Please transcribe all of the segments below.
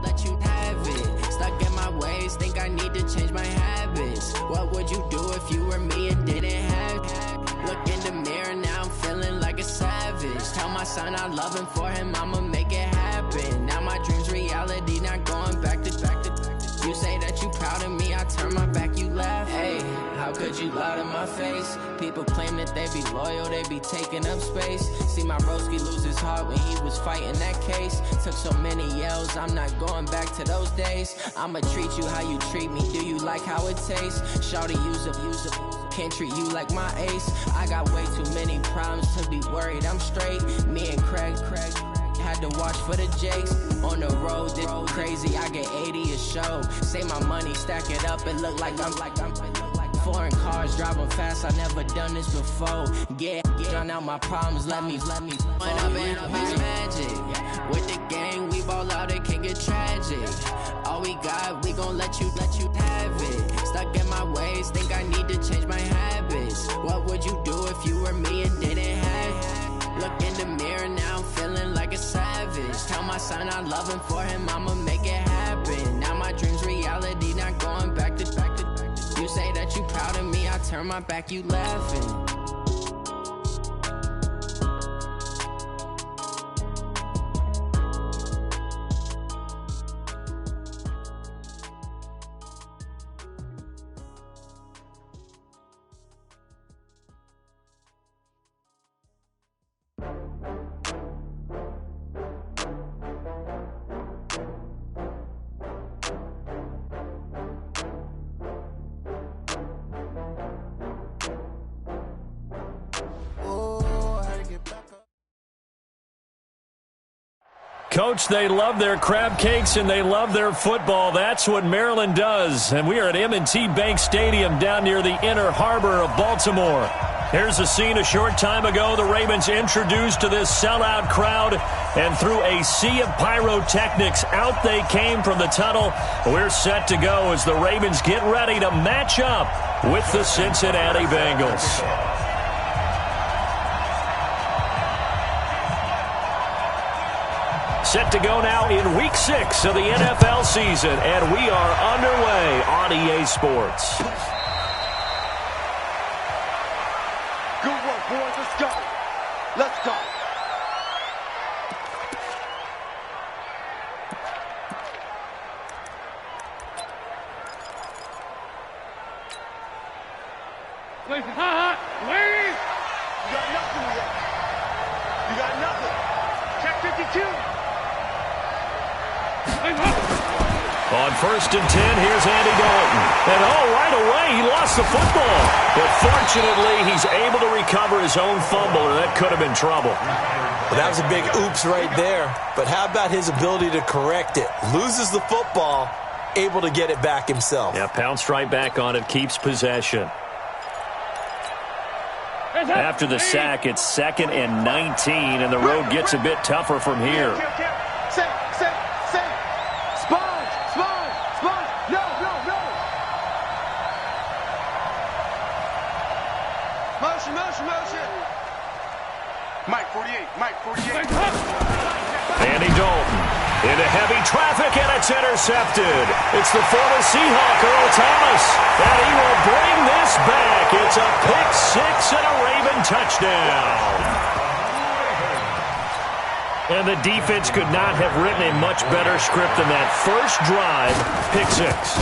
let you have it. Stuck in my ways, think I need to change my habits. What would you do if you were me and didn't have it? Look in the mirror, now I'm feeling like a savage. Tell my son I love him, for him I'ma make it happen. Now my dream's reality, not going back to. You say that you proud of me, I turn my back, you laugh. Hey, how could you lie to my face? People claim that they be loyal, they be taking up space. See my broski lose his heart when he was fighting that case. Took so many yells, I'm not going back to those days. I'ma treat you how you treat me, do you like how it tastes? Shawty, use up, can't treat you like my ace. I got way too many problems to be worried, I'm straight. Me and Craig had to watch for the Jakes. On the road, this crazy, I get 80 a show. Say my money, stack it up, it look like I'm foreign cars, driving fast, I never done this before. Get drown out my problems, let me run up and magic. With the gang, we ball out, it can get tragic. All we got, we gon' let you have it. Stuck in my ways, think I need to change my habits. What would you do if you were me and didn't have it? Look in the mirror, now I'm feeling like a savage. Tell my son I love him, for him I'ma make it happen. Now my dream's reality, not going back to. You say that you proud of me, I turn my back, you laughing. Coach, they love their crab cakes and they love their football. That's what Maryland does. And we are at M&T Bank Stadium down near the Inner Harbor of Baltimore. Here's a scene a short time ago. The Ravens introduced to this sellout crowd, and through a sea of pyrotechnics, out they came from the tunnel. We're set to go as the Ravens get ready to match up with the Cincinnati Bengals. Set to go now in Week 6 of the NFL season, and we are underway on EA Sports. Good work, boys. Let's go. Let's go. Wait, ladies! You got nothing yet. You got nothing. Check 52. On 1st and 10, here's Andy Dalton. And right away, he lost the football. But fortunately, he's able to recover his own fumble, or that could have been trouble. Well, that was a big oops right there. But how about his ability to correct it? Loses the football, able to get it back himself. Yeah, pounced right back on it, keeps possession. After the sack, it's 2nd and 19, and the road gets a bit tougher from here. Mike 48. Andy Dalton into heavy traffic, and it's intercepted. It's the former Seahawk, Earl Thomas, and he will bring this back. It's a pick six and a Raven touchdown. And the defense could not have written a much better script than that first drive, pick six.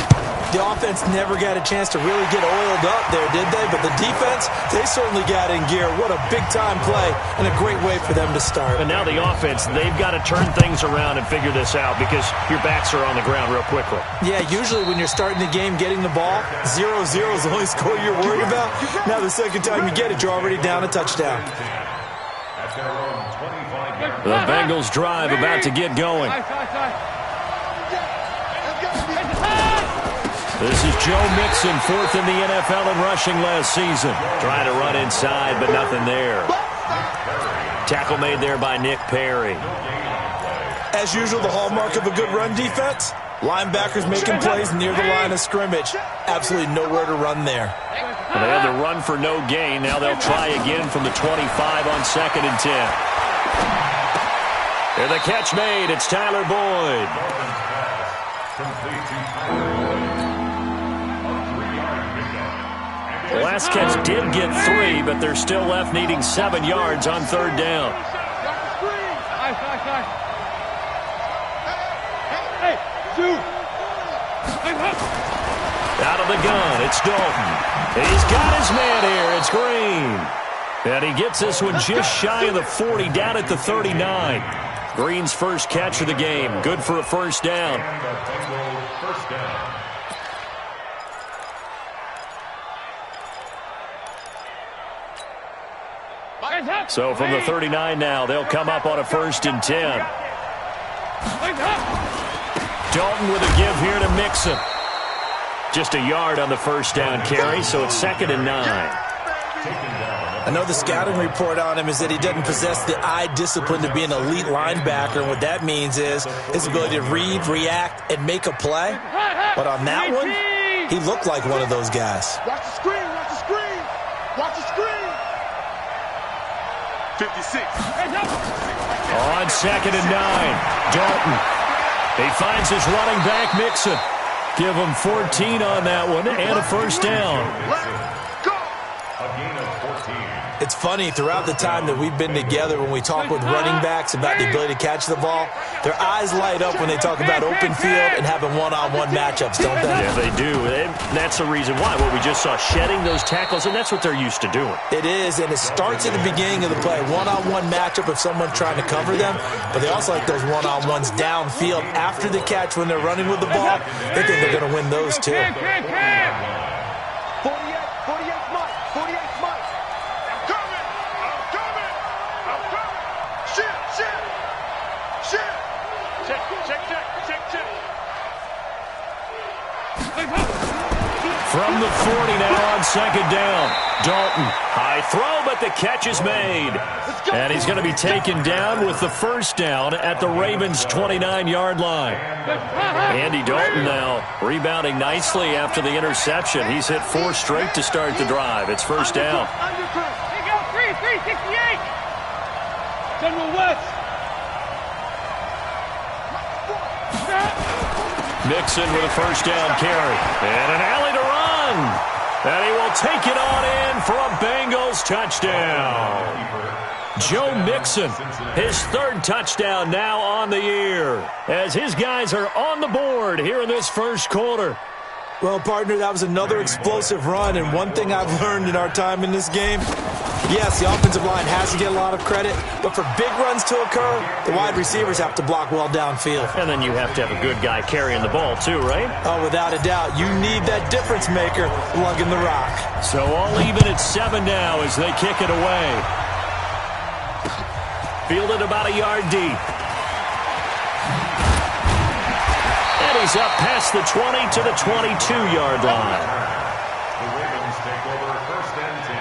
The offense never got a chance to really get oiled up there, did they? But the defense, they certainly got in gear. What a big-time play and a great way for them to start. And now the offense, they've got to turn things around and figure this out because your backs are on the ground real quickly. Yeah, usually when you're starting the game getting the ball, 0-0 is the only score you're worried about. Now the second time you get it, you're already down a touchdown. The Bengals drive about to get going. This is Joe Mixon, 4th in the NFL in rushing last season. Trying to run inside, but nothing there. Tackle made there by Nick Perry. As usual, the hallmark of a good run defense, linebackers making plays near the line of scrimmage. Absolutely nowhere to run there. Well, they had the run for no gain. Now they'll try again from the 25 on 2nd and 10. And the catch made. It's Tyler Boyd. The last catch did get 3, but they're still left needing 7 yards on third down. Out of the gun, it's Dalton. He's got his man here. It's Green. And he gets this one just shy of the 40, down at the 39. Green's first catch of the game. Good for a first down. So from the 39 now, they'll come up on a 1st and 10. Dalton with a give here to Mixon. Just a yard on the first down carry, so it's 2nd and 9. I know the scouting report on him is that he doesn't possess the eye discipline to be an elite linebacker, and what that means is his ability to read, react, and make a play. But on that one, he looked like one of those guys. Watch the screen, watch the screen, watch the screen. 56. On 2nd and 9, Dalton. He finds his running back, Mixon. Give him 14 on that one and a first down. It's funny, throughout the time that we've been together, when we talk with running backs about the ability to catch the ball, their eyes light up when they talk about open field and having one-on-one matchups, don't they? Yeah, they do. And that's the reason why. What we just saw, shedding those tackles, and that's what they're used to doing. It is, and it starts at the beginning of the play. One-on-one matchup if someone's trying to cover them, but they also like those one-on-ones downfield after the catch when they're running with the ball. They think they're going to win those too. 48 Mike, 48 Mike. I'm coming. Shit. From the 40 now on 2nd down. Dalton, high throw, but the catch is made. And he's going to be taken down with the first down at the Ravens' 29-yard line. Andy Dalton now rebounding nicely after the interception. He's hit 4 straight to start the drive. It's first down. They go 368. General West. Mixon with a first down carry. And an alley to run. And he will take it on in for a Bengals touchdown. Joe Mixon, his 3rd touchdown now on the year, as his guys are on the board here in this first quarter. Well, partner, that was another explosive run, and one thing I've learned in our time in this game, yes, the offensive line has to get a lot of credit, but for big runs to occur, the wide receivers have to block well downfield. And then you have to have a good guy carrying the ball too, right? Oh, without a doubt. You need that difference maker lugging the rock. So all even at 7 now as they kick it away. Fielded about a yard deep. And he's up past the 20 to the 22-yard line. The Ravens take over 1st and 10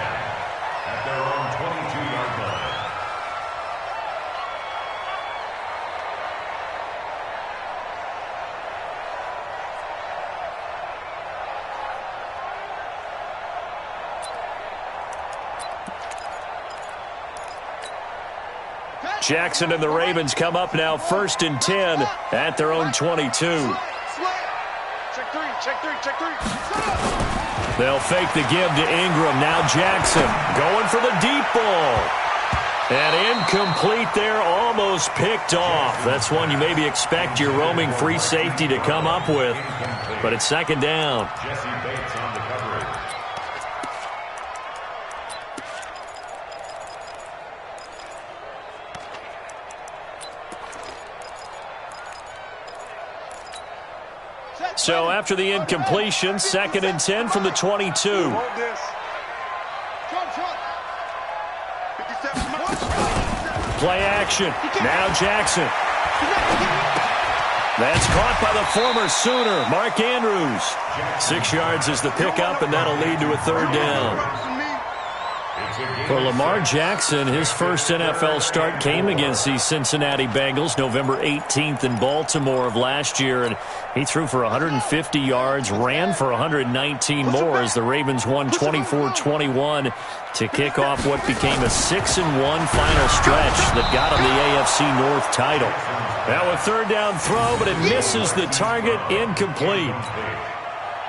at their own 22-yard line. Jackson and the Ravens come up now 1st and 10 at their own 22. Check three. They'll fake the give to Ingram. Now Jackson going for the deep ball. And incomplete there, almost picked off. That's one you maybe expect your roaming free safety to come up with. But it's 2nd down. Jesse Bates on the coverage. So after the incompletion, 2nd and 10 from the 22. Play action. Now Jackson. That's caught by the former Sooner, Mark Andrews. 6 yards is the pickup, and that'll lead to a 3rd down. It's For Lamar Jackson, his first NFL start came against the Cincinnati Bengals November 18th in Baltimore of last year, and he threw for 150 yards, ran for 119 more as the Ravens won 24-21 to kick off what became a 6-1 final stretch that got him the AFC North title. Now a third down throw, but it misses the target, incomplete.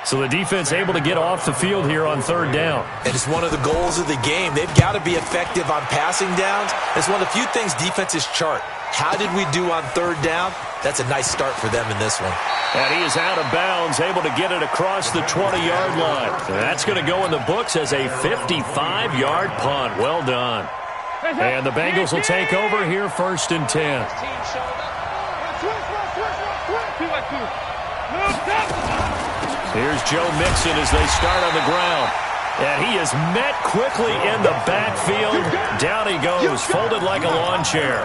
So the defense able to get off the field here on third down. And it's one of the goals of the game. They've got to be effective on passing downs. It's one of the few things defenses chart. How did we do on third down? That's a nice start for them in this one. And he is out of bounds, able to get it across the 20-yard line. And that's going to go in the books as a 55-yard punt. Well done. And the Bengals will take over here first and 10. Here's Joe Mixon as they start on the ground. And he is met quickly in the backfield. Down he goes, folded like a lawn chair.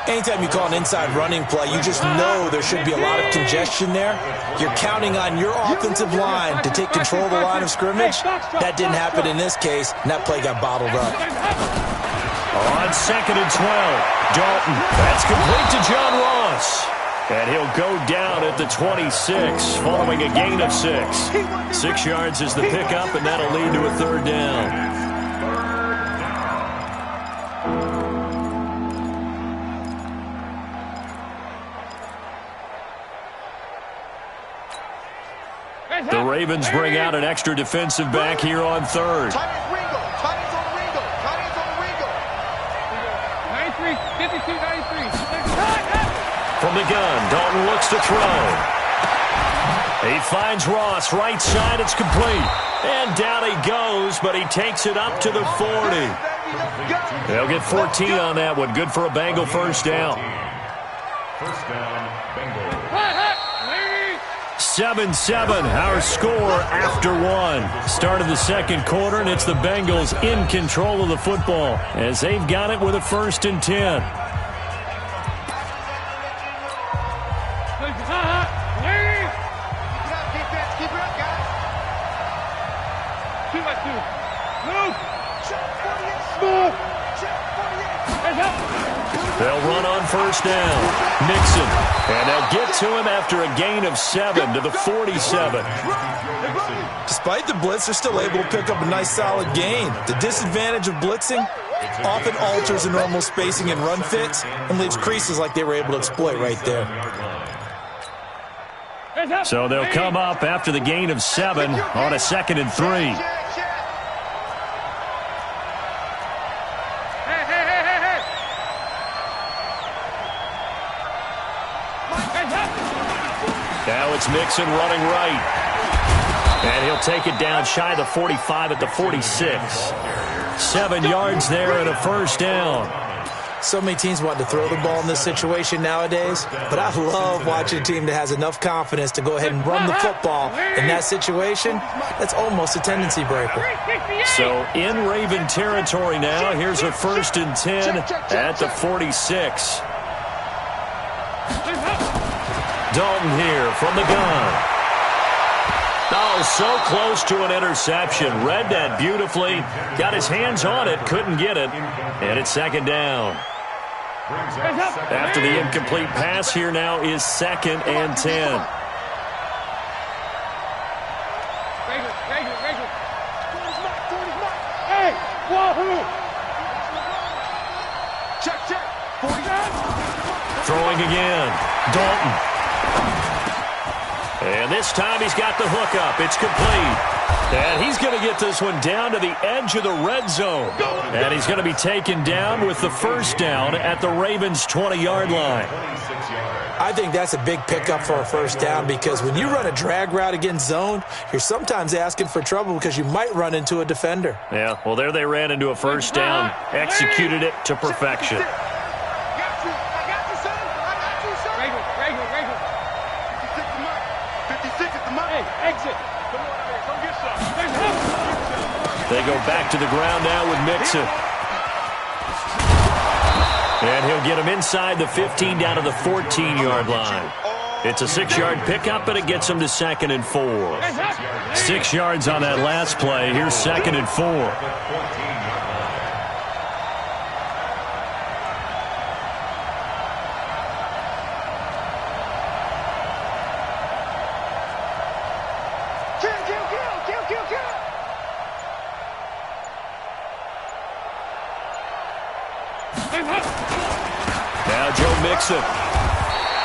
Anytime you call an inside running play, you just know there should be a lot of congestion there. You're counting on your offensive line to take control of the line of scrimmage. That didn't happen in this case, and that play got bottled up. On second and 12, Dalton. That's complete to John Ross. And he'll go down at the 26, following a gain of 6. 6 yards is the pickup, and that'll lead to a third down. The Ravens bring out an extra defensive back here on third. From the gun, Dalton looks to throw. He finds Ross, right side, it's complete. And down he goes, but he takes it up to the 40. They'll get 14 on that one. Good for a Bengal first down. First down, Bengals. 7-7, our score after one. Start of the second quarter, and it's the Bengals in control of the football as they've got it with a first and 10. They'll run on first down. Mixon. And they'll get to him after a gain of 7 to the 47. Despite the blitz, they're still able to pick up a nice solid gain. The disadvantage of blitzing often alters the normal spacing and run fits and leaves creases like they were able to exploit right there. So they'll come up after the gain of 7 on a second and 3. Now it's Mixon running right. And he'll take it down shy of the 45 at the 46. 7 yards there and a first down. So many teams want to throw the ball in this situation nowadays, but I love watching a team that has enough confidence to go ahead and run the football in that situation. That's almost a tendency breaker. So in Raven territory now, here's a first and 10 at the 46. Dalton here from the gun. Oh, so close to an interception. Read that beautifully. Got his hands on it, couldn't get it. And it's second down. After the incomplete pass, here now is second and 10. Hey, wahoo! Check. Throwing again. Dalton. And this time he's got the hook up. It's complete. And he's going to get this one down to the edge of the red zone. And he's going to be taken down with the first down at the Ravens' 20-yard line. I think that's a big pickup for a first down because when you run a drag route against zone, you're sometimes asking for trouble because you might run into a defender. Yeah, well, there they ran into a first down. Executed it to perfection. They go back to the ground now with Mixon. And he'll get him inside the 15 down to the 14-yard line. It's a 6-yard pickup, and it gets him to 2nd and 4. 6 yards on that last play. Here's 2nd and 4. Now Joe Mixon.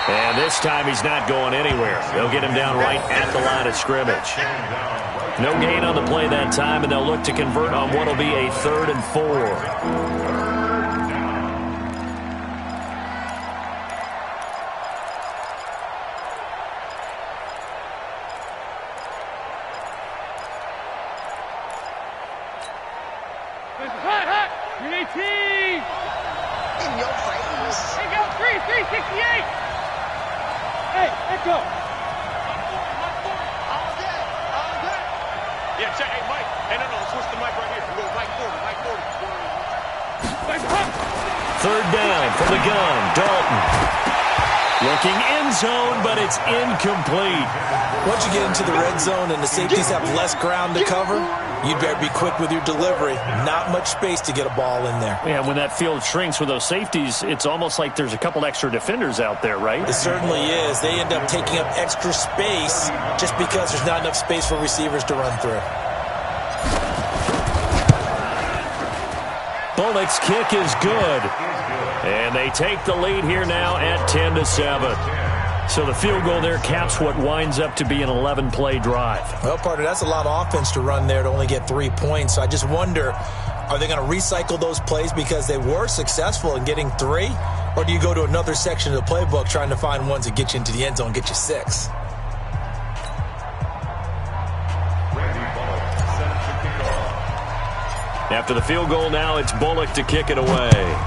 And this time he's not going anywhere. They'll get him down right at the line of scrimmage. No gain on the play that time, and they'll look to convert on what will be a 3rd and 4. In your face. Hey, go, 368. Hey, let go. All day. Yeah, check. Hey, Mike. Hey, no, switch the mic right here. Go right forward. 3rd down from the gun. Dalton. Looking end zone, but it's incomplete. Once you get into the red zone and the safeties have less ground to cover, you'd better be quick with your delivery. Not much space to get a ball in there. Yeah, when that field shrinks with those safeties, it's almost like there's a couple extra defenders out there, right? It certainly is. They end up taking up extra space just because there's not enough space for receivers to run through. Bullock's kick is good. And they take the lead here now at 10-7. So the field goal there caps what winds up to be an 11-play drive. Well, partner, that's a lot of offense to run there to only get 3 points. So I just wonder, are they going to recycle those plays because they were successful in getting 3? Or do you go to another section of the playbook trying to find ones that get you into the end zone and get you 6? After the field goal now, it's Bullock to kick it away.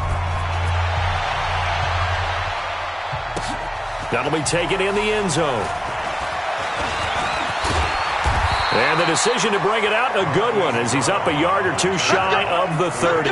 That'll be taken in the end zone. And the decision to bring it out, a good one, as he's up a yard or two shy of the 30.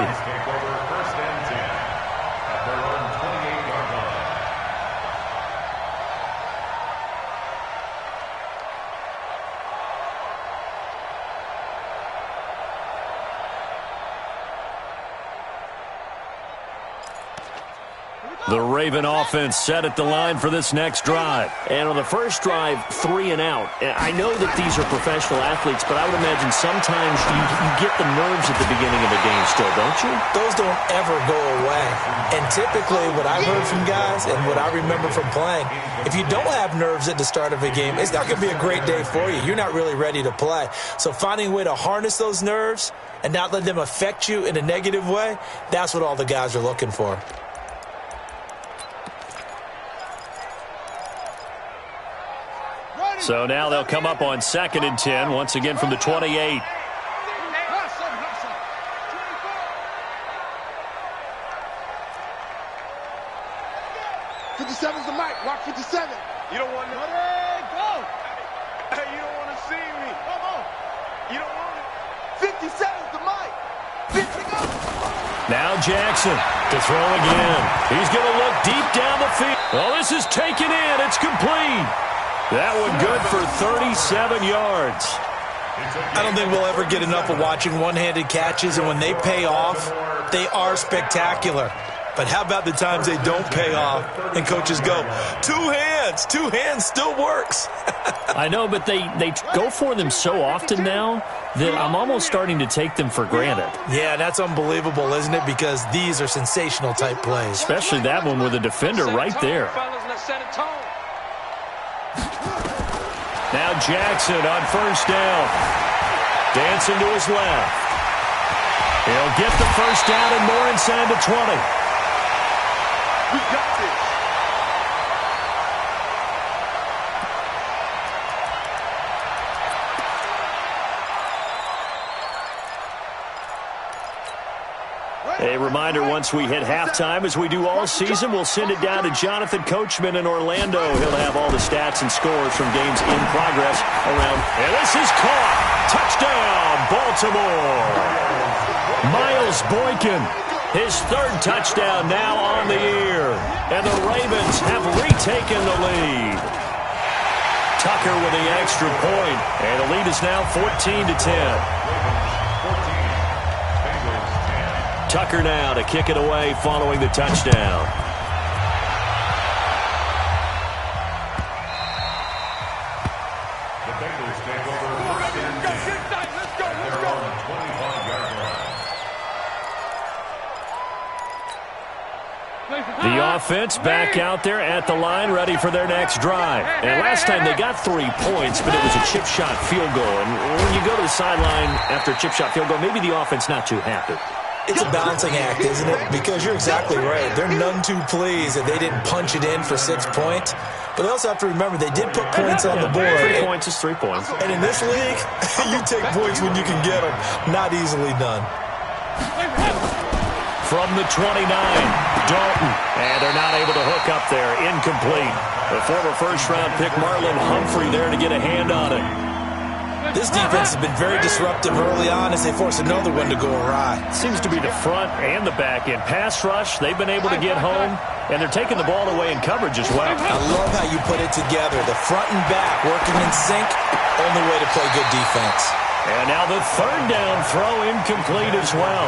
The Raven offense set at the line for this next drive. And on the first drive, 3 and out. I know that these are professional athletes, but I would imagine sometimes you get the nerves at the beginning of a game still, don't you? Those don't ever go away. And typically what I've heard from guys and what I remember from playing, if you don't have nerves at the start of a game, it's not going to be a great day for you. You're not really ready to play. So finding a way to harness those nerves and not let them affect you in a negative way, that's what all the guys are looking for. So now they'll come up on 2nd and 10, once again from the 28. 57's the mic. Watch 57. You don't want to go. Hey, you don't want to see me. Come on. You don't want it. 57's the mic. 50 go. Now Jackson to throw again. He's going to look deep down the field. Well, this is taken in. It's complete. That one good for 37 yards. I don't think we'll ever get enough of watching one-handed catches, and when they pay off, they are spectacular. But how about the times they don't pay off and coaches go, 2 hands, 2 hands still works. I know, but they go for them so often now that I'm almost starting to take them for granted. Yeah, that's unbelievable, isn't it? Because these are sensational type plays. Especially that one with a defender right there. Now Jackson on first down. Dancing to his left. He'll get the first down and more inside the 20. We got this. A reminder, once we hit halftime, as we do all season, we'll send it down to Jonathan Coachman in Orlando. He'll have all the stats and scores from games in progress around. And this is caught. Touchdown, Baltimore. Miles Boykin, his 3rd touchdown now on the year. And the Ravens have retaken the lead. Tucker with the extra point, and the lead is now 14-10. Tucker now to kick it away following the touchdown. The Bengals take over first and 10 at their own 25-yard line. The offense back out there at the line, ready for their next drive. And last time they got 3 points, but it was a chip shot field goal. And when you go to the sideline after a chip shot field goal, maybe the offense not too happy. It's a balancing act, isn't it? Because you're exactly right. They're none too pleased that they didn't punch it in for 6 points. But they also have to remember they did put points on the board. 3 points is 3 points. And in this league, you take points when you can get them. Not easily done. From the 29, Dalton. And they're not able to hook up there. Incomplete. The former first-round pick Marlon Humphrey there to get a hand on it. This defense has been very disruptive early on as they force another one to go awry. Seems to be the front and the back end. Pass rush, they've been able to get home, and they're taking the ball away in coverage as well. I love how you put it together. The front and back working in sync, only way to play good defense. And now the third down throw incomplete as well.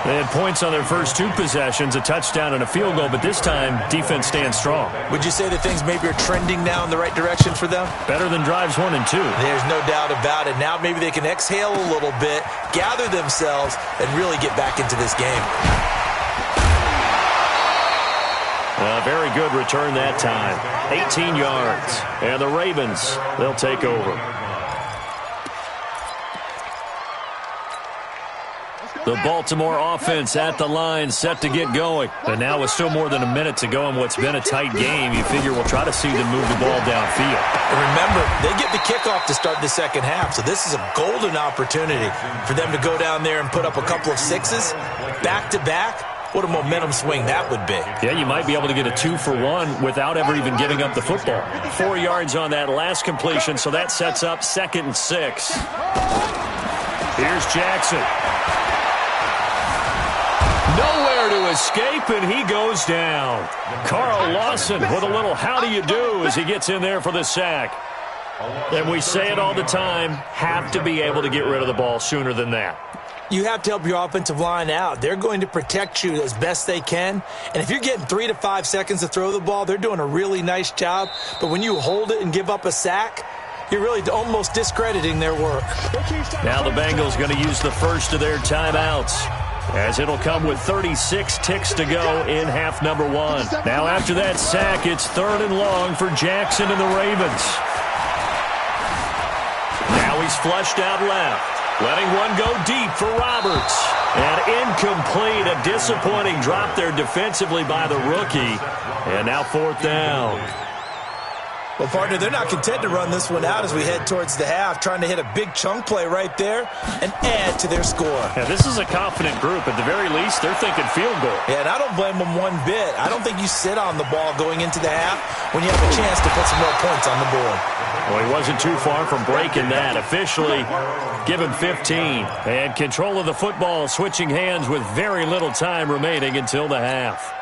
They had points on their first 2 possessions, a touchdown and a field goal, but this time, defense stands strong. Would you say that things maybe are trending now in the right direction for them? Better than drives 1 and 2. There's no doubt about it. Now maybe they can exhale a little bit, gather themselves, and really get back into this game. A very good return that time. 18 yards. And the Ravens, they'll take over. The Baltimore offense at the line, set to get going. And now with still more than a minute to go in what's been a tight game, you figure we'll try to see them move the ball downfield. And remember, they get the kickoff to start the second half, so this is a golden opportunity for them to go down there and put up a couple of 6s back-to-back. What a momentum swing that would be. Yeah, you might be able to get a 2-for-1 without ever even giving up the football. 4 yards on that last completion, so that sets up 2nd and 6. Here's Jackson. Nowhere to escape, and he goes down. Carl Lawson with a little how do you do as he gets in there for the sack. And we say it all the time, have to be able to get rid of the ball sooner than that. You have to help your offensive line out. They're going to protect you as best they can. And if you're getting 3 to 5 seconds to throw the ball, they're doing a really nice job. But when you hold it and give up a sack, you're really almost discrediting their work. Now the Bengals going to use the first of their timeouts, as it'll come with 36 ticks to go in half number 1. Now after that sack, it's 3rd and long for Jackson and the Ravens. Now he's flushed out left, letting one go deep for Roberts. And incomplete, a disappointing drop there defensively by the rookie. And now 4th down. Well, partner, they're not content to run this one out as we head towards the half, trying to hit a big chunk play right there and add to their score. Yeah, this is a confident group. At the very least, they're thinking field goal. Yeah, and I don't blame them one bit. I don't think you sit on the ball going into the half when you have a chance to put some more points on the board. Well, he wasn't too far from breaking that. Officially, give him 15. And control of the football switching hands with very little time remaining until the half.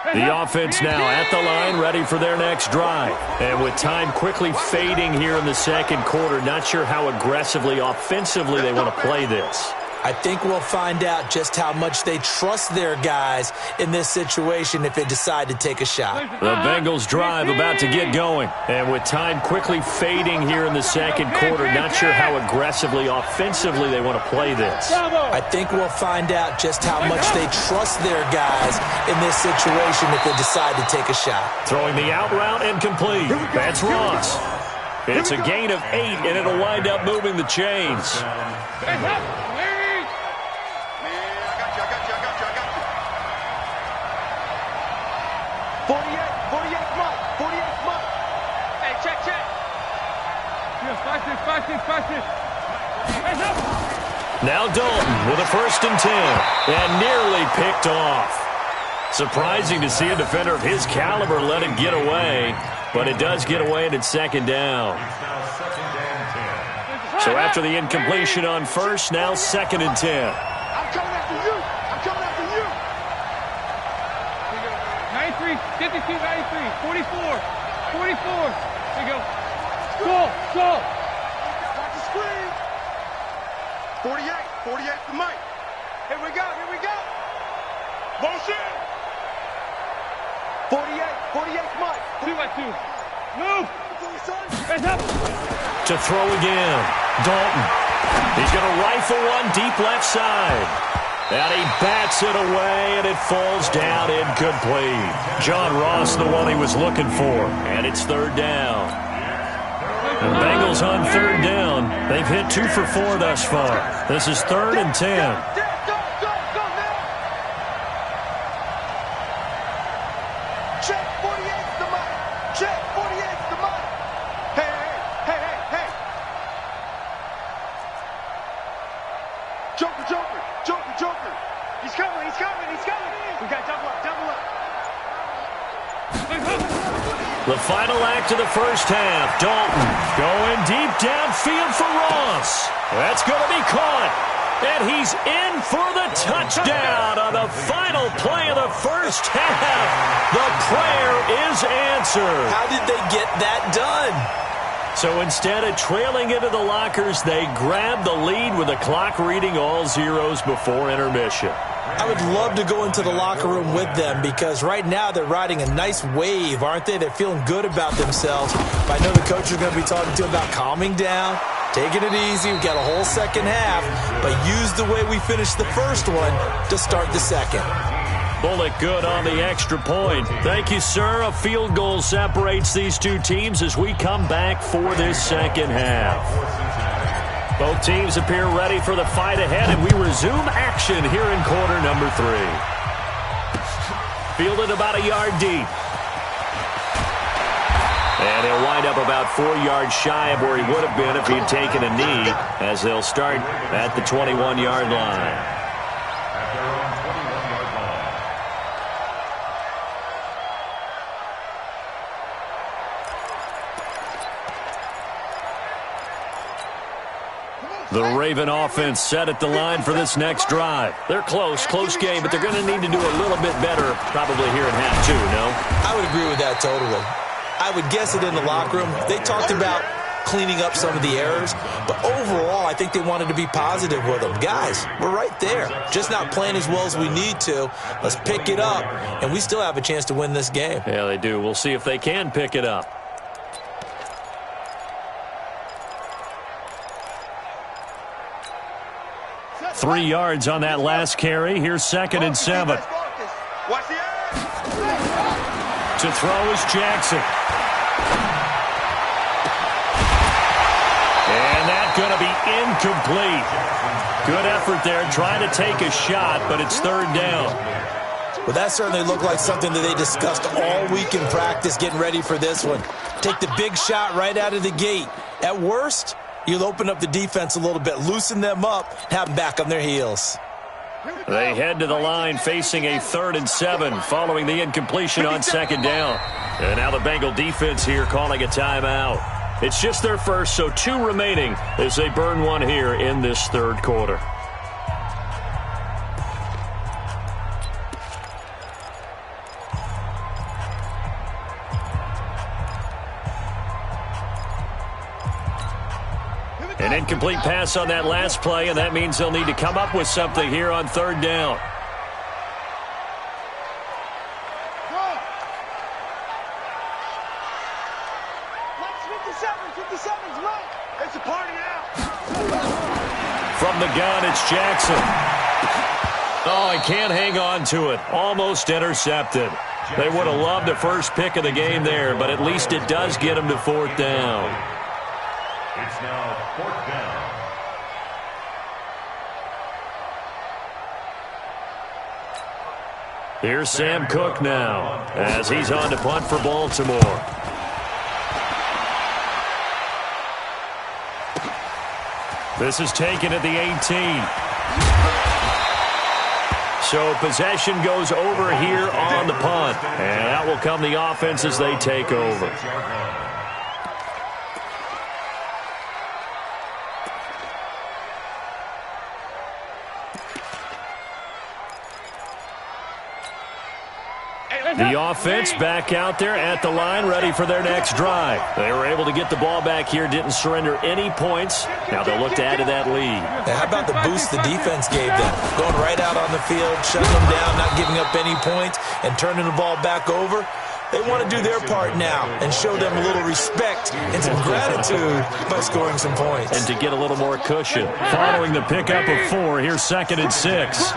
The offense now at the line, ready for their next drive. And with time quickly fading here in the second quarter, not sure how aggressively, offensively they want to play this. I think we'll find out just how much they trust their guys in this situation if they decide to take a shot. The Bengals drive about to get going. And with time quickly fading here in the second quarter, not sure how aggressively, offensively they want to play this. I think we'll find out just how much they trust their guys in this situation if they decide to take a shot. Throwing the out route and complete. That's Ross. It's a gain of 8, and it'll wind up moving the chains. Now Dalton with a 1st and 10, and nearly picked off. Surprising to see a defender of his caliber let it get away, but it does get away and it's 2nd down. So after the incompletion on 1st, now 2nd and 10. I'm coming after you. I'm coming after you. 93, 52, 93, 44, 44. There you go. Go. Watch the screen. 48 to Mike. Here we go. Motion. 48 to Mike. 2-by-2. Move. Hands up. To throw again. Dalton. He's going to rifle one deep left side. And he bats it away, and it falls down incomplete. John Ross, the one he was looking for. And it's third down. The Bengals on third down. They've hit 2 for 4 thus far. This is 3rd and 10. Go now. Check 48 to Mike. Check 48 to Mike. Hey. Joker. He's coming. We got double up. The final act of the first half. Dalton going deep downfield for Ross. That's going to be caught. And he's in for the touchdown on the final play of the first half. The prayer is answered. How did they get that done? So instead of trailing into the lockers, they grab the lead with the clock reading all zeros before intermission. I would love to go into the locker room with them because right now they're riding a nice wave, aren't they? They're feeling good about themselves. But I know the coach is going to be talking to them about calming down, taking it easy. We've got a whole second half, but use the way we finished the first one to start the second. Bullock good on the extra point. Thank you, sir. A field goal separates these two teams as we come back for this second half. Both teams appear ready for the fight ahead, and we resume action here in quarter number 3. Fielded about a yard deep. And he'll wind up about 4 yards shy of where he would have been if he'd taken a knee, as they'll start at the 21-yard line. The Raven offense set at the line for this next drive. They're close game, but they're going to need to do a little bit better probably here in half 2, no? I would agree with that totally. I would guess it in the locker room. They talked about cleaning up some of the errors, but overall, I think they wanted to be positive with them. Guys, we're right there. Just not playing as well as we need to. Let's pick it up, and we still have a chance to win this game. Yeah, they do. We'll see if they can pick it up. Three yards on that last carry. Here's 2nd and 7. Watch the edge. To throw is Jackson. And that's going to be incomplete. Good effort there trying to take a shot, but it's 3rd down. Well, that certainly looked like something that they discussed all week in practice getting ready for this one. Take the big shot right out of the gate. At worst, you'll open up the defense a little bit, loosen them up, have them back on their heels. They head to the line facing a 3rd and 7 following the incompletion on 2nd down. And now the Bengal defense here calling a timeout. It's just their first, so 2 remaining as they burn one here in this 3rd quarter. An incomplete pass on that last play, and that means they'll need to come up with something here on 3rd down. It's a party now. From the gun, it's Jackson. Oh, he can't hang on to it. Almost intercepted. They would have loved the first pick of the game there, but at least it does get them to 4th down. It's now 4th down. Here's Sam Cook now as he's on to punt for Baltimore. This is taken at the 18. So possession goes over here on the punt. And out will come the offense as they take over. The offense back out there at the line, ready for their next drive. They were able to get the ball back here, didn't surrender any points. Now they'll look to add to that lead. How about the boost the defense gave them? Going right out on the field, shutting them down, not giving up any points, and turning the ball back over. They want to do their part now and show them a little respect and some gratitude by scoring some points. And to get a little more cushion. Following the pickup of 4, here's 2nd and 6.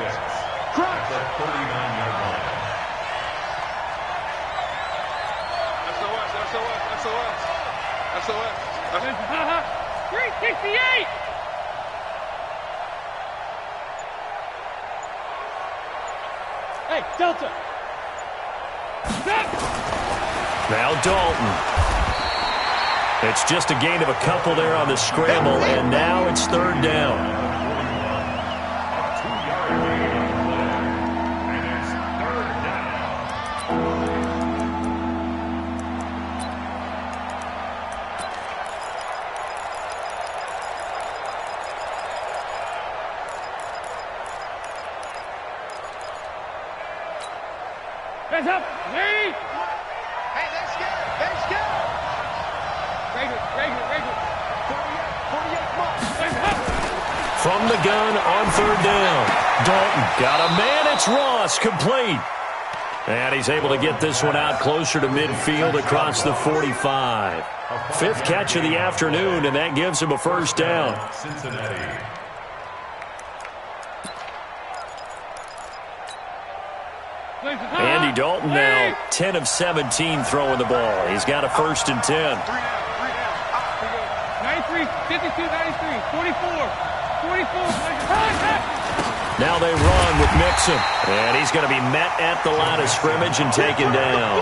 SOS. 368. Hey, Delta. Now Dalton. It's just a gain of a couple there on the scramble, and now it's 3rd down. Hands up, ladies! Hey, let's go! Let's go! Regular. 48 mark. From the gun on 3rd down. Dalton got a man. It's Ross, complete. And he's able to get this one out closer to midfield across the 45. 5th catch of the afternoon, and that gives him a 1st down. Cincinnati. Andy Dalton now 10 of 17 throwing the ball. He's got a 1st and 10. 93, 52, 93, 44. Now they run with Mixon. And he's going to be met at the line of scrimmage and taken down.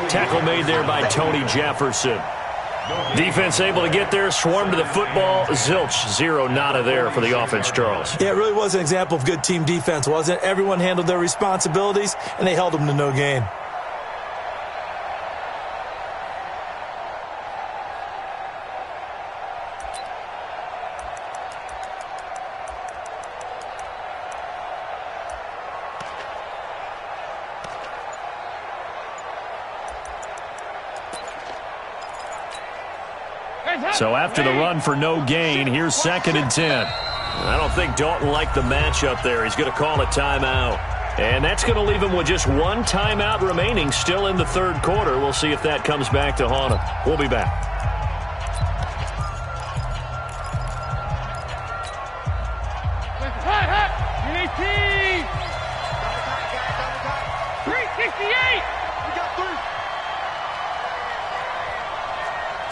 Tackle made there by Tony Jefferson. Defense able to get there, swarm to the football. Zilch, 0 nada there for the offense, Charles. Yeah, it really was an example of good team defense, wasn't it? Everyone handled their responsibilities, and they held them to no gain. So after the run for no gain, here's 2nd and 10. I don't think Dalton liked the matchup there. He's going to call a timeout. And that's going to leave him with just 1 timeout remaining still in the 3rd quarter. We'll see if that comes back to haunt him. We'll be back. Hot. 318. 368. We got 3.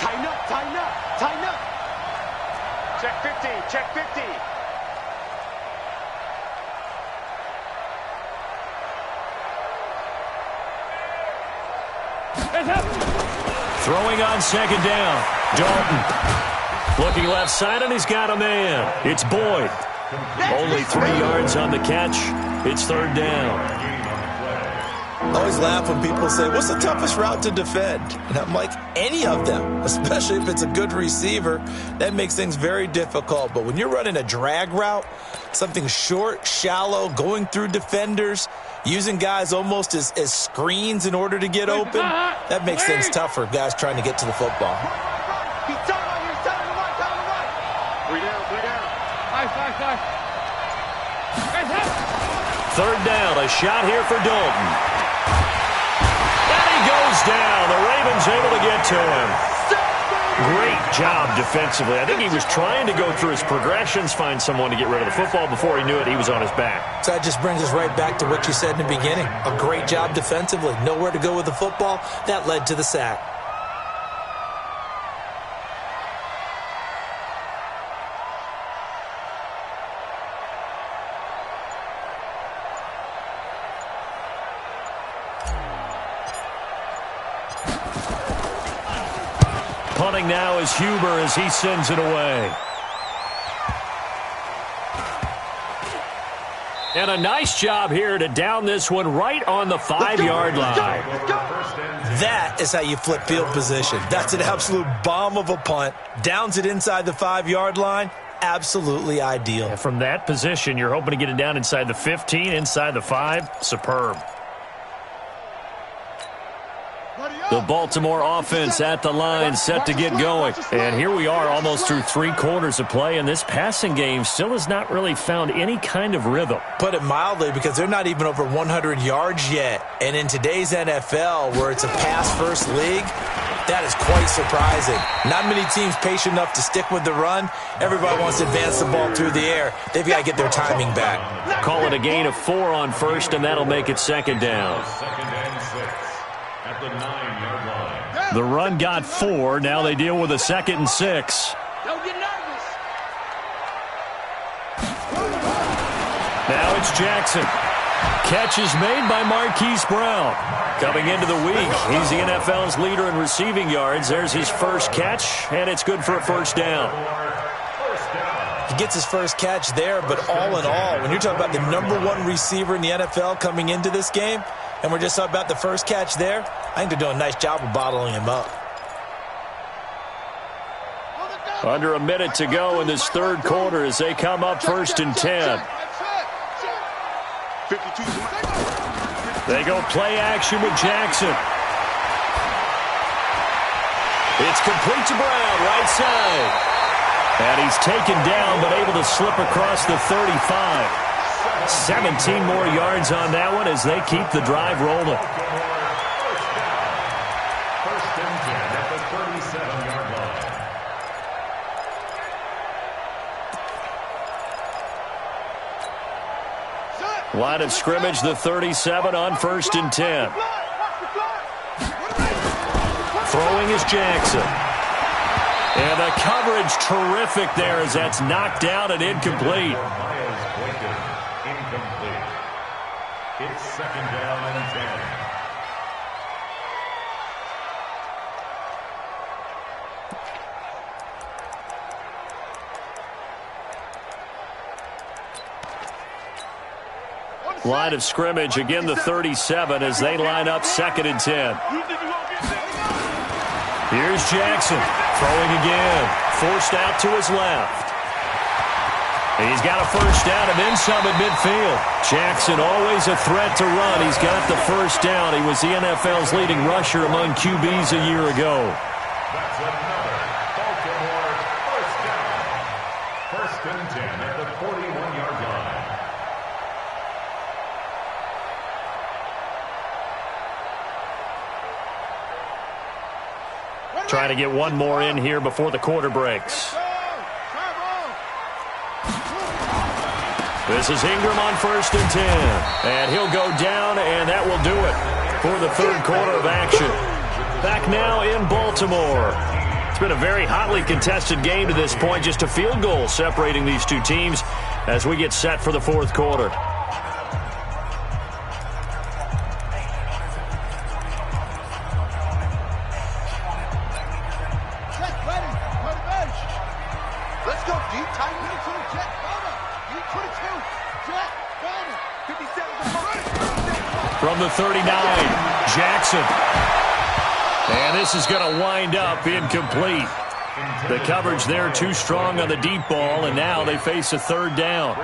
Tighten up. Check 50. Throwing on 2nd down. Dalton. Looking left side, and he's got a man. It's Boyd. Only 3 yards on the catch. It's 3rd down. I always laugh when people say, what's the toughest route to defend? And I'm like, any of them, especially if it's a good receiver. That makes things very difficult. But when you're running a drag route, something short, shallow, going through defenders, using guys almost as screens in order to get open, that makes things tough for guys trying to get to the football. He's down on the right. 3 down. 5. 3rd down, a shot here for Dalton. And he goes down. The Ravens able to get to him. Great job defensively. I think he was trying to go through his progressions, find someone to get rid of the football. Before he knew it, he was on his back. So that just brings us right back to what you said in the beginning. A great job defensively. Nowhere to go with the football. That led to the sack. Punting now is Huber as he sends it away. And a nice job here to down this one right on the 5-yard line. That is how you flip field position. That's an absolute bomb of a punt. Downs it inside the 5-yard line. Absolutely ideal. And from that position, you're hoping to get it down inside the 15, inside the 5. Superb. The Baltimore offense at the line, set to get going. And here we are almost through 3 quarters of play, and this passing game still has not really found any kind of rhythm. Put it mildly, because they're not even over 100 yards yet. And in today's NFL, where it's a pass-first league, that is quite surprising. Not many teams patient enough to stick with the run. Everybody wants to advance the ball through the air. They've got to get their timing back. Call it a gain of 4 on first, and that'll make it second down. Second and 6 at the 9-yard line. The run got 4. Now they deal with a 2nd and 6. Don't get nervous. Now it's Jackson. Catch is made by Marquise Brown. Coming into the week, he's the NFL's leader in receiving yards. There's his first catch, and it's good for a first down. He gets his first catch there, but all in all, when you're talking about the #1 receiver in the NFL coming into this game, and we're just talking about the first catch there, I think they're doing a nice job of bottling him up. Under a minute to go in this third quarter as they come up 1st and 10. They go play action with Jackson. It's complete to Brown, right side. And he's taken down, but able to slip across the 35. 17 more yards on that one as they keep the drive rolling. First and 10 at the 37-yard line. Line of scrimmage, the 37 on 1st and 10. Throwing is Jackson. And the coverage terrific there as that's knocked down and incomplete. Incomplete. It's second down and 10. Line of scrimmage, again the 37 as they line up 2nd and 10. Here's Jackson, throwing again, forced out to his left. He's got a first down and then some at midfield. Jackson always a threat to run. He's got the first down. He was the NFL's leading rusher among QBs a year ago. That's another Baltimore first down. First and 10 at the 41-yard line. Trying to get one more in here before the quarter breaks. This is Ingram on 1st and 10. And he'll go down, and that will do it for the third quarter of action. Back now in Baltimore. It's been a very hotly contested game to this point. Just a field goal separating these two teams as we get set for the fourth quarter. From the 39, Jackson. And this is going to wind up incomplete. The coverage there too strong on the deep ball, and now they face a third down.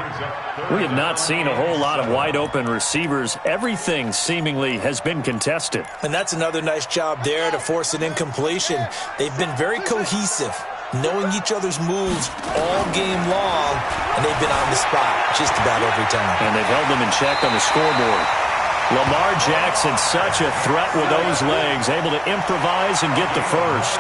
We have not seen a whole lot of wide-open receivers. Everything seemingly has been contested. And that's another nice job there to force an incompletion. They've been very cohesive, knowing each other's moves all game long, and they've been on the spot just about every time. And they've held them in check on the scoreboard. Lamar Jackson, such a threat with those legs, able to improvise and get the first.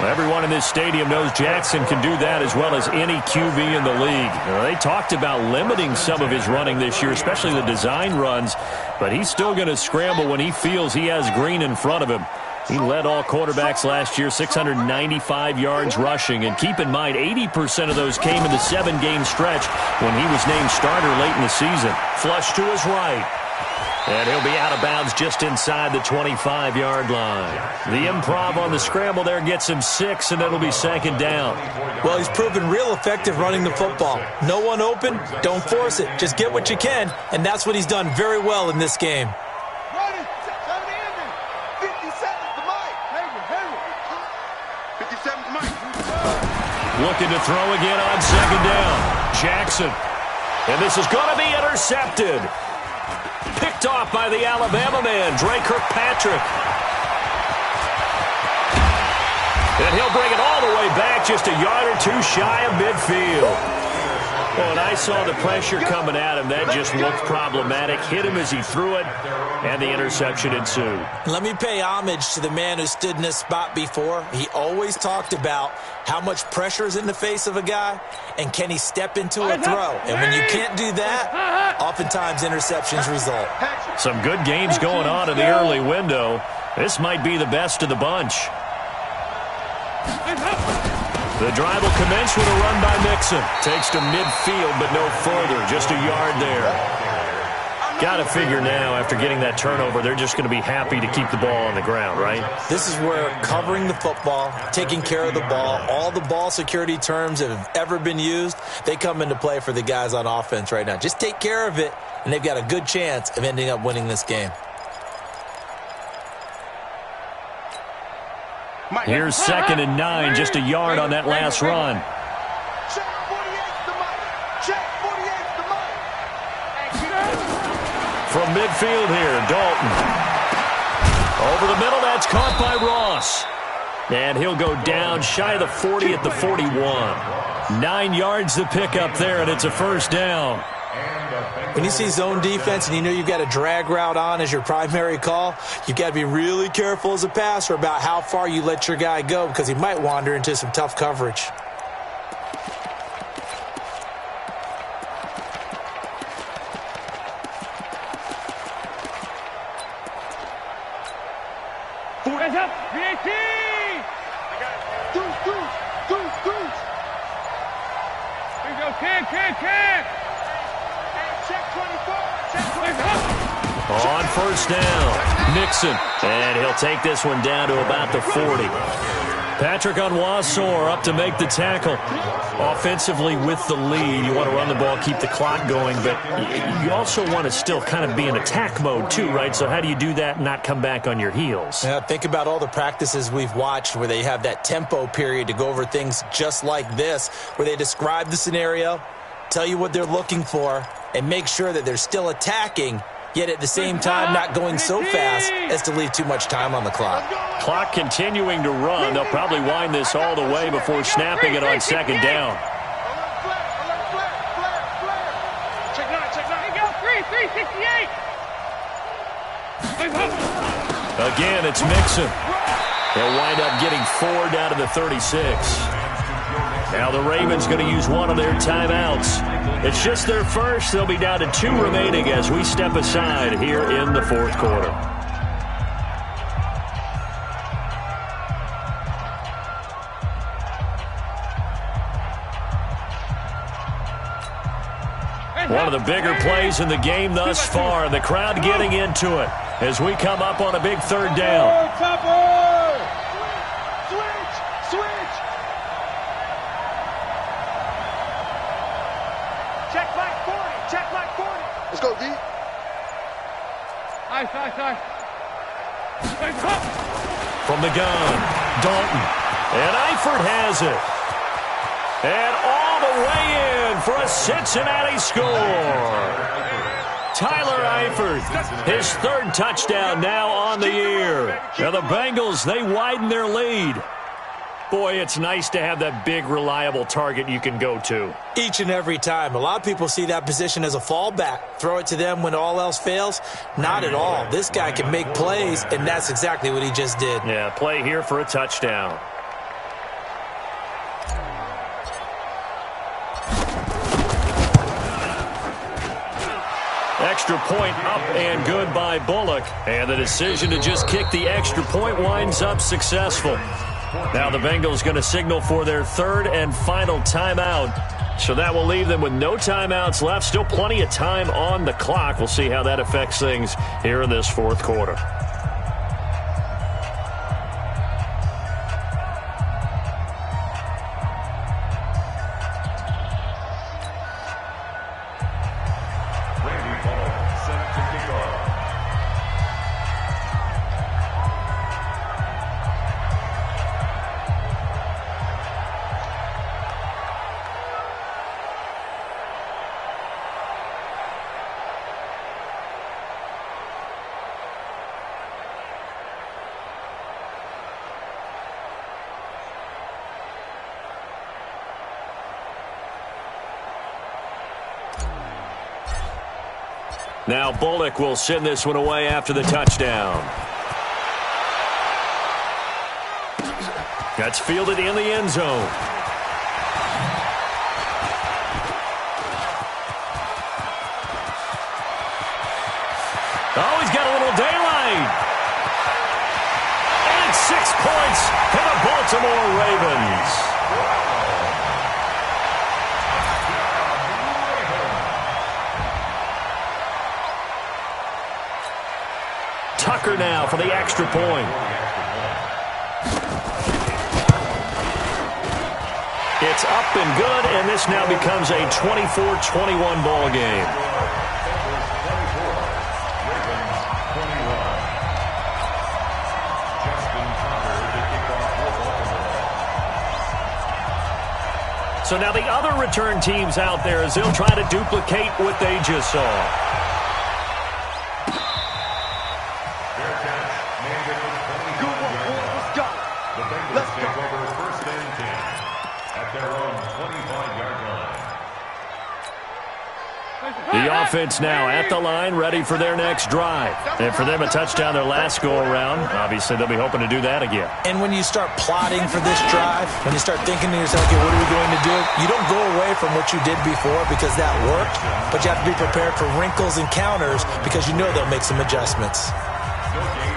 Well, everyone in this stadium knows Jackson can do that as well as any QB in the league. They talked about limiting some of his running this year, especially the design runs, but he's still going to scramble when he feels he has green in front of him. He led all quarterbacks last year, 695 yards rushing. And keep in mind, 80% of those came in the 7-game stretch when he was named starter late in the season. Flush to his right. And he'll be out of bounds just inside the 25-yard line. The improv on the scramble there gets him 6, and it'll be second down. Well, he's proven real effective running the football. No one open, don't force it. Just get what you can, and that's what he's done very well in this game. Looking to throw again on second down. Jackson. And this is going to be intercepted. Picked off by the Alabama man, Dre Kirkpatrick. And he'll bring it all the way back, just a yard or two shy of midfield. Well, when I saw the pressure coming at him, that just looked problematic. Hit him as he threw it, and the interception ensued. Let me pay homage to the man who stood in this spot before. He always talked about how much pressure is in the face of a guy, and can he step into a throw. And when you can't do that, oftentimes interceptions result. Some good games going on in the early window. This might be the best of the bunch. The drive will commence with a run by Mixon. Takes to midfield, but no further. Just a yard there. Got to figure now, after getting that turnover, they're just going to be happy to keep the ball on the ground, right? This is where covering the football, taking care of the ball, all the ball security terms that have ever been used, they come into play for the guys on offense right now. Just take care of it, and they've got a good chance of ending up winning this game. Here's 2nd and 9, just a yard on that last run. From midfield here, Dalton. Over the middle, that's caught by Ross. And he'll go down shy of the 40 at the 41. 9 yards to pick up there, and it's a first down. When you see zone defense and you know you've got a drag route on as your primary call, you've got to be really careful as a passer about how far you let your guy go because he might wander into some tough coverage. Hands up, VAT! Deuce! Here we go, kick! Check 24, On first down, Mixon. And he'll take this one down to about the 40. Patrick Onwuasor up to make the tackle. Offensively with the lead, you want to run the ball, keep the clock going, but you also want to still kind of be in attack mode too, right? So how do you do that and not come back on your heels? Yeah, think about all the practices we've watched where they have that tempo period to go over things just like this, where they describe the scenario, tell you what they're looking for, and make sure that they're still attacking, yet at the same time not going so fast as to leave too much time on the clock. Clock continuing to run. They'll probably wind this all the way before snapping it on 2nd down. Check 9. Here you go, 368. Again, it's Mixon. They'll wind up getting 4 down to the 36. Now the Ravens going to use one of their timeouts. It's just their first. They'll be down to 2 remaining as we step aside here in the 4th quarter. One of the bigger plays in the game thus far. The crowd getting into it as we come up on a big 3rd down. Switch! Check like 40. Let's go, D. Nice. From the gun, Dalton. And Eifert has it. And all the way in for a Cincinnati score. Tyler Eifert, his 3rd touchdown now on the year. Now the Bengals, they widen their lead. Boy, it's nice to have that big, reliable target you can go to. Each and every time. A lot of people see that position as a fallback. Throw it to them when all else fails. Not at all. This guy can make plays, and that's exactly what he just did. Yeah, play here for a touchdown. Extra point up and good by Bullock. And the decision to just kick the extra point winds up successful. Now the Bengals going to signal for their 3rd and final timeout. So that will leave them with no timeouts left. Still plenty of time on the clock. We'll see how that affects things here in this 4th quarter. Now Bullock will send this one away after the touchdown. That's fielded in the end zone. Oh, he's got a little daylight. And it's 6 points for the Baltimore Ravens. Tucker now for the extra point. It's up and good, and this now becomes a 24-21 ball game. So now the other return teams out there as they'll try to duplicate what they just saw. The offense now at the line, ready for their next drive. And for them, a touchdown their last go-around. Obviously, they'll be hoping to do that again. And when you start plotting for this drive, when you start thinking to yourself, okay, what are we going to do? You don't go away from what you did before because that worked, but you have to be prepared for wrinkles and counters because you know they'll make some adjustments.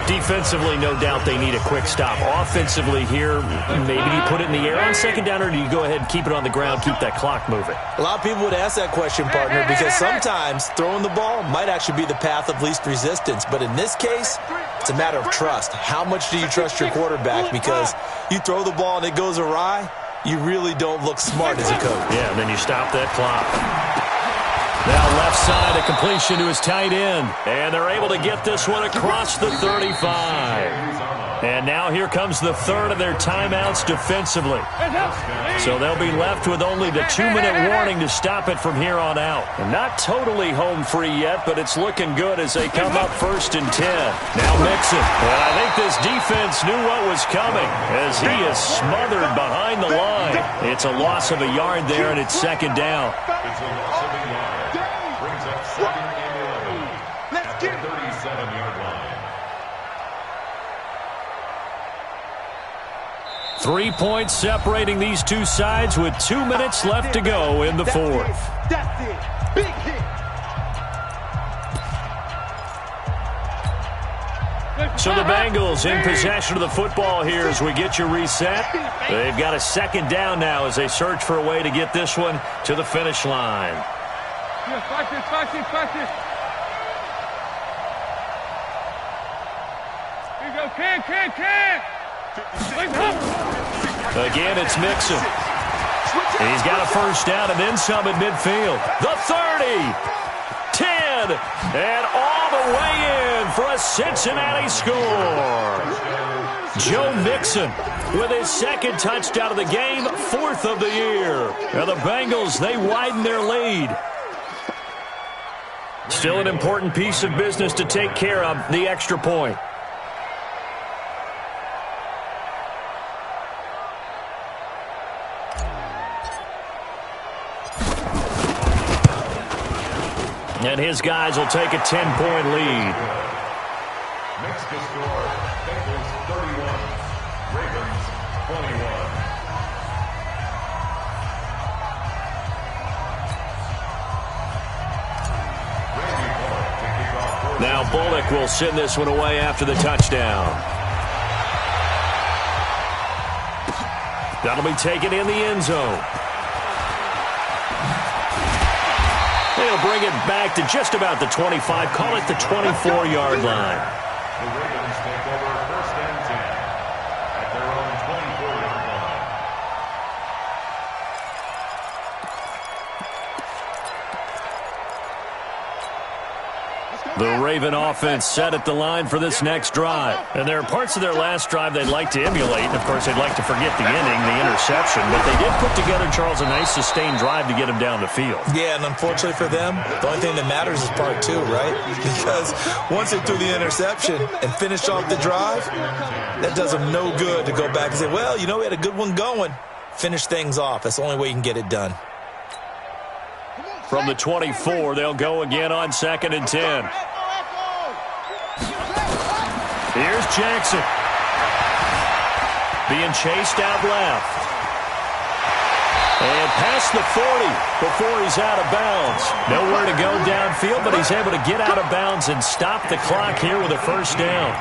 Defensively, no doubt they need a quick stop. Offensively here, maybe you put it in the air on second down, or do you go ahead and keep it on the ground, keep that clock moving? A lot of people would ask that question, partner, because sometimes throwing the ball might actually be the path of least resistance. But in this case, it's a matter of trust. How much do you trust your quarterback? Because you throw the ball and it goes awry, you really don't look smart as a coach. Yeah, and then you stop that clock. Now left side, a completion to his tight end. And they're able to get this one across the 35. And now here comes the third of their timeouts defensively. So they'll be left with only the 2-minute warning to stop it from here on out. And not totally home free yet, but it's looking good as they come up 1st and 10. Now Mixon. And I think this defense knew what was coming as he is smothered behind the line. It's a loss of a yard there, and it's second down. It's a loss of a yard. Brings up 2nd and 11 at the 37-yard line. 3 points separating these two sides with 2 minutes left to go in the fourth. That's it. Big hit. So the Bengals in possession of the football here as we get you reset. They've got a second down now as they search for a way to get this one to the finish line. Practice. Here you go, can. Again, it's Mixon. And he's got a first down and then some at midfield. The 30, 10, and all the way in for a Cincinnati score. Joe Mixon with his second touchdown of the game, 4th of the year. Now the Bengals, they widen their lead. Still an important piece of business to take care of, the extra point. And his guys will take a 10-point lead. Next to score, Bengals 31, Ravens 21. Now Bullock will send this one away after the touchdown. That'll be taken in the end zone. They'll bring it back to just about the 25, call it the 24-yard line. The Ravens take over 1st and 10 at their own 24-yard line. The Raven offense set at the line for this next drive. And there are parts of their last drive they'd like to emulate. And, of course, they'd like to forget the ending, the interception. But they did put together, Charles, a nice sustained drive to get him down the field. Yeah, and unfortunately for them, the only thing that matters is part 2, right? Because once they threw the interception and finished off the drive, that does them no good to go back and say, well, you know, we had a good one going. Finish things off. That's the only way you can get it done. From the 24, they'll go again on 2nd and 10. Here's Jackson. Being chased out left. And past the 40 before he's out of bounds. Nowhere to go downfield, but he's able to get out of bounds and stop the clock here with a first down.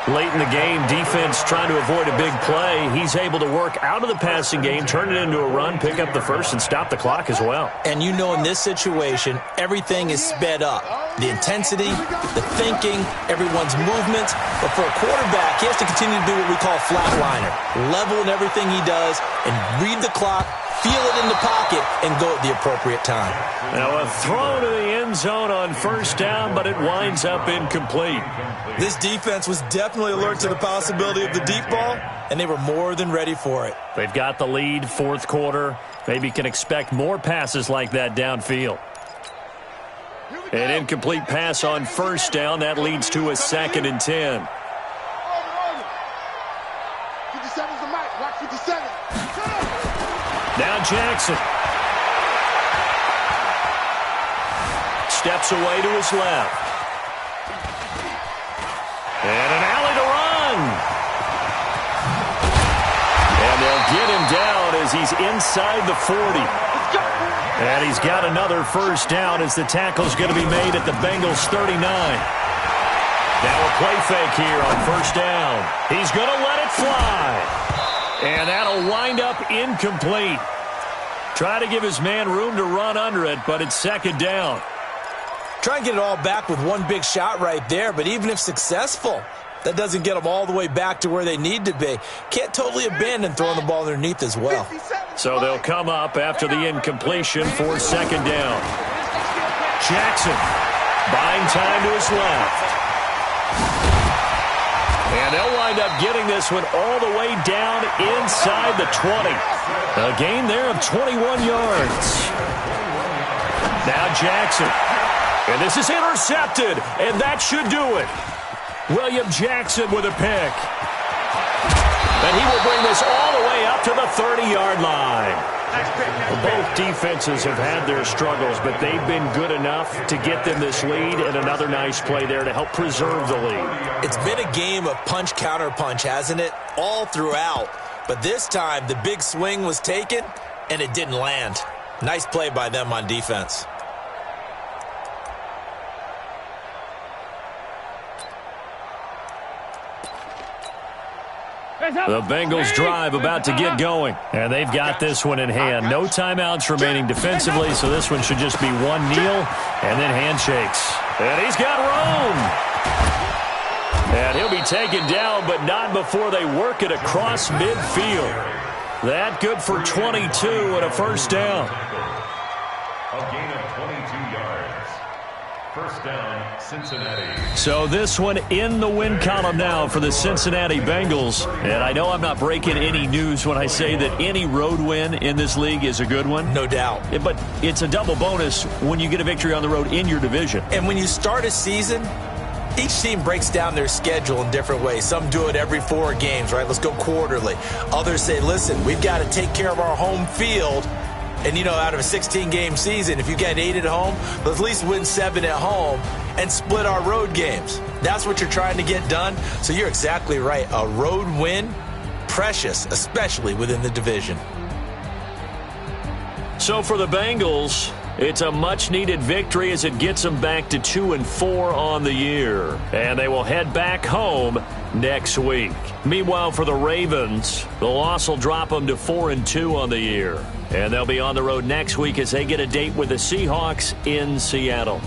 Late in the game, defense trying to avoid a big play. He's able to work out of the passing game, turn it into a run, pick up the first, and stop the clock as well. And you know in this situation, everything is sped up. The intensity, the thinking, everyone's movements. But for a quarterback, he has to continue to do what we call flatliner. Level in everything he does and read the clock, feel it in the pocket, and go at the appropriate time. Now a throw to the end zone on first down, but it winds up incomplete. This defense was definitely alert to the possibility of the deep ball, and they were more than ready for it. They've got the lead, fourth quarter. Maybe can expect more passes like that downfield. An incomplete pass on first down. That leads to a 2nd and 10. 57's the mic. Watch 57. Now Jackson. Steps away to his left. And an alley to run. And they'll get him down as he's inside the 40. And he's got another first down as the tackle's going to be made at the Bengals 39. Now a play fake here on first down. He's going to let it fly. And that'll wind up incomplete. Try to give his man room to run under it, but it's 2nd down. Try and get it all back with one big shot right there, but even if successful, that doesn't get them all the way back to where they need to be. Can't totally abandon throwing the ball underneath as well. So they'll come up after the incompletion for 2nd down. Jackson buying time to his left. And they'll wind up getting this one all the way down inside the 20. A gain there of 21 yards. Now Jackson. And this is intercepted, and that should do it. William Jackson with a pick. And he will bring this all the way up to the 30-yard line. Both defenses have had their struggles, but they've been good enough to get them this lead, and another nice play there to help preserve the lead. It's been a game of punch-counter-punch, hasn't it? All throughout. But this time, the big swing was taken, and it didn't land. Nice play by them on defense. The Bengals drive about to get going, and they've got this one in hand. No timeouts remaining defensively, so this one should just be one kneel and then handshakes. And he's got room. And he'll be taken down, but not before they work it across midfield. That good for 22 and a first down. A gain of 22 yards. First down, Cincinnati. So this one in the win column now for the Cincinnati Bengals. And I know I'm not breaking any news when I say that any road win in this league is a good one. No doubt. But it's a double bonus when you get a victory on the road in your division. And when you start a season, each team breaks down their schedule in different ways. Some do it every 4 games, right? Let's go quarterly. Others say, listen, we've got to take care of our home field. And, you know, out of a 16-game season, if you get 8 at home, let's at least win 7 at home and split our road games. That's what you're trying to get done. So you're exactly right. A road win, precious, especially within the division. So for the Bengals, it's a much-needed victory as it gets them back to 2-4 on the year. And they will head back home next week. Meanwhile, for the Ravens, the loss will drop them to 4-2 on the year. And they'll be on the road next week as they get a date with the Seahawks in Seattle.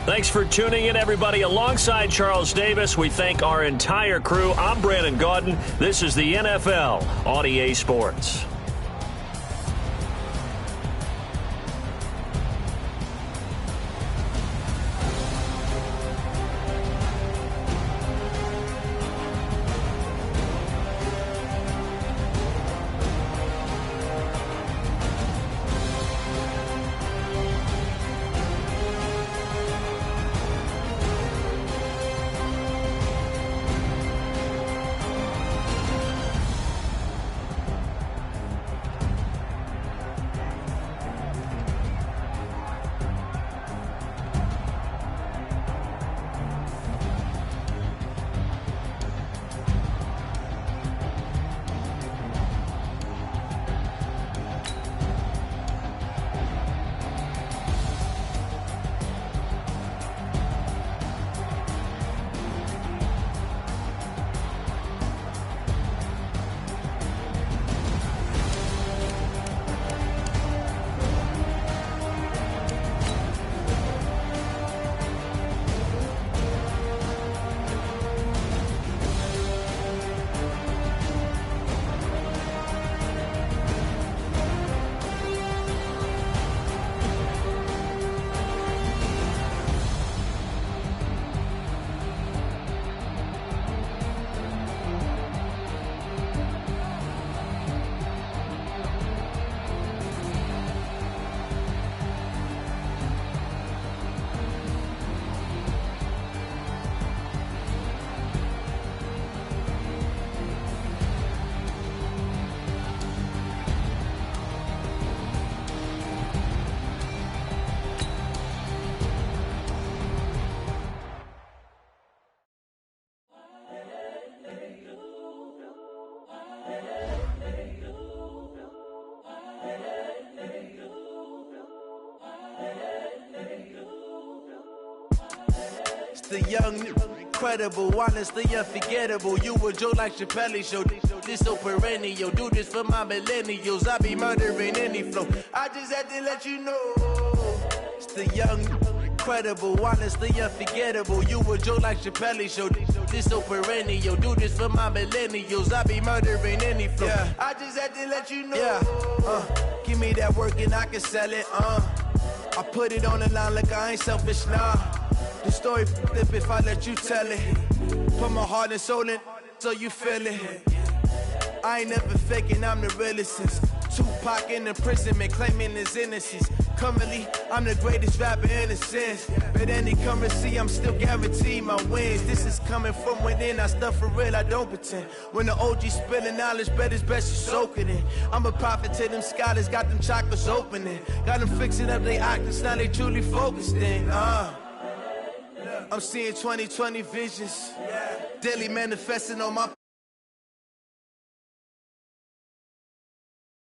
Thanks for tuning in, everybody. Alongside Charles Davis, we thank our entire crew. I'm Brandon Gaudin. This is the NFL on EA Sports. the young, incredible, honestly unforgettable. You a joke like Chappelle show. This so perennial. Do this for my millennials. I be murdering any flow. I just had to let you know. It's the young, incredible, honestly unforgettable. You a joke like Chappelle show. This so perennial. Do this for my millennials. I be murdering any flow. Yeah. I just had to let you know. Yeah. Give me that work and I can sell it. I put it on the line like I ain't selfish, nah. The story flip if I let you tell it. Put my heart and soul in so you feel it. I ain't never faking, I'm the realest since Tupac in imprisonment, claiming his innocence. Currently, I'm the greatest rapper in a sense. But any currency, I'm still guaranteed my wins. This is coming from within, I stuff for real, I don't pretend. When the OG spilling knowledge, bet it's best you soak it in. I'm a prophet to them scholars, got them chakras opening. Got them fixing up their octaves, now they truly focused in. I'm seeing 2020 visions, daily manifesting on my